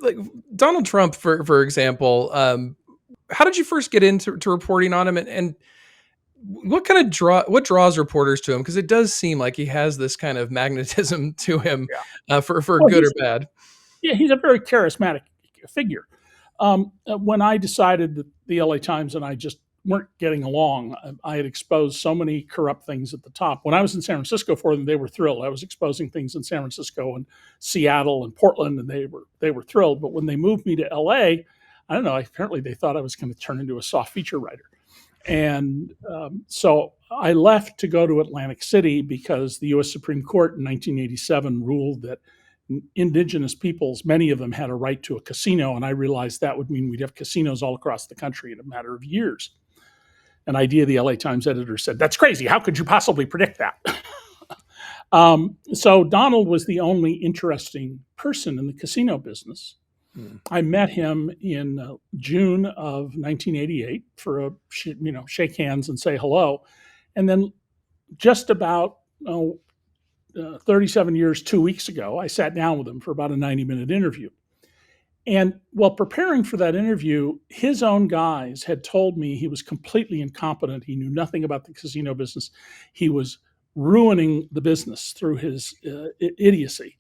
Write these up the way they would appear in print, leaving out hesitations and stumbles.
Like Donald Trump, for example, how did you first get into reporting on him, and what kind of what draws reporters to him? Because it does seem like he has this kind of magnetism to him, Yeah. for Well, good or bad. he's a very charismatic figure. When I decided that the LA Times and I just weren't getting along, I had exposed so many corrupt things at the top. When I was in San Francisco for them, they were thrilled. I was exposing things in San Francisco and Seattle and Portland, and they were thrilled. But when they moved me to LA, I don't know. Apparently, they thought I was going to turn into a soft feature writer. And so I left to go to Atlantic City because the U.S. Supreme Court in 1987 ruled that indigenous peoples, many of them had a right to a casino. And I realized that would mean we'd have casinos all across the country in a matter of years. An idea the LA Times editor said, "That's crazy. How could you possibly predict that?" So Donald was the only interesting person in the casino business. I met him in June of 1988 for a shake hands and say hello, and then just about 37 years, 2 weeks ago, I sat down with him for about a 90-minute interview. And while preparing for that interview, his own guys had told me he was completely incompetent. He knew nothing about the casino business. He was ruining the business through his idiocy.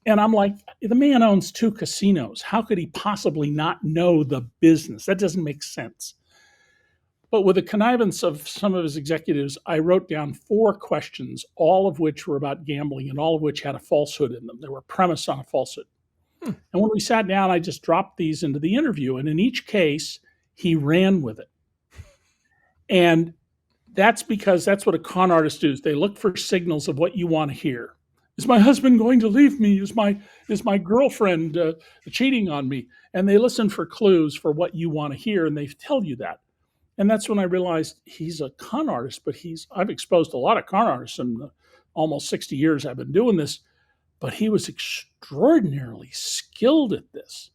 And I'm like, the man owns 2 casinos. How could he possibly not know the business? That doesn't make sense. But with the connivance of some of his executives, I wrote down 4 questions, all of which were about gambling and all of which had a falsehood in them. They were premised on a falsehood. And when we sat down, I just dropped these into the interview. And in each case, he ran with it. And that's because that's what a con artist does. They look for signals of what you want to hear. Is my husband going to leave me? Is my girlfriend cheating on me? And they listen for clues for what you want to hear, and they tell you that. And that's when I realized he's a con artist, but I've exposed a lot of con artists in the almost 60 years I've been doing this, but he was extraordinarily skilled at this.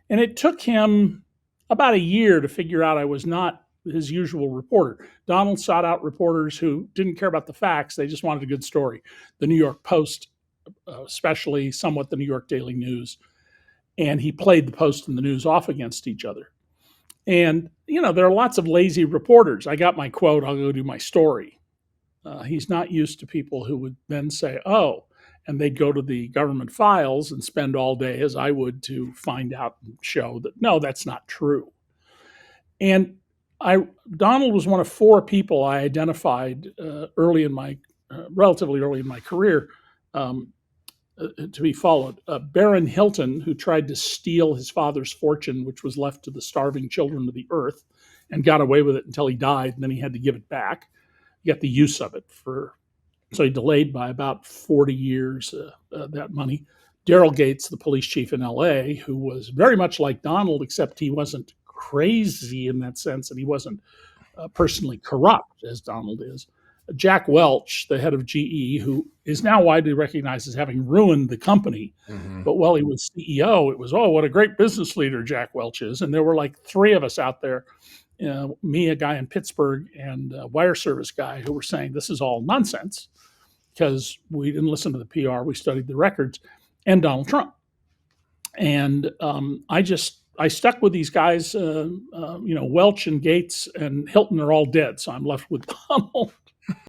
And it took him about a year to figure out I was not his usual reporter. Donald sought out reporters who didn't care about the facts. They just wanted a good story. The New York Post, especially, somewhat the New York Daily News. And he played the Post and the News off against each other. And, there are lots of lazy reporters. I got my quote, I'll go do my story. He's not used to people who would then say, oh, and they'd go to the government files and spend all day, as I would, to find out and show that, no, that's not true. And Donald was one of 4 people I identified relatively early in my career to be followed. Baron Hilton, who tried to steal his father's fortune, which was left to the starving children of the earth, and got away with it until he died, and then he had to give it back. He got the use of it so he delayed by about 40 years that money. Daryl Gates, the police chief in LA, who was very much like Donald, except he wasn't crazy in that sense, and he wasn't personally corrupt as Donald is. Jack Welch, the head of GE, who is now widely recognized as having ruined the company. Mm-hmm. But while he was CEO, it was, oh, what a great business leader Jack Welch is. And there were like 3 of us out there, me, a guy in Pittsburgh, and a wire service guy, who were saying this is all nonsense because we didn't listen to the PR. We studied the records, and Donald Trump. And I stuck with these guys. Welch and Gates and Hilton are all dead, so I'm left with Donald.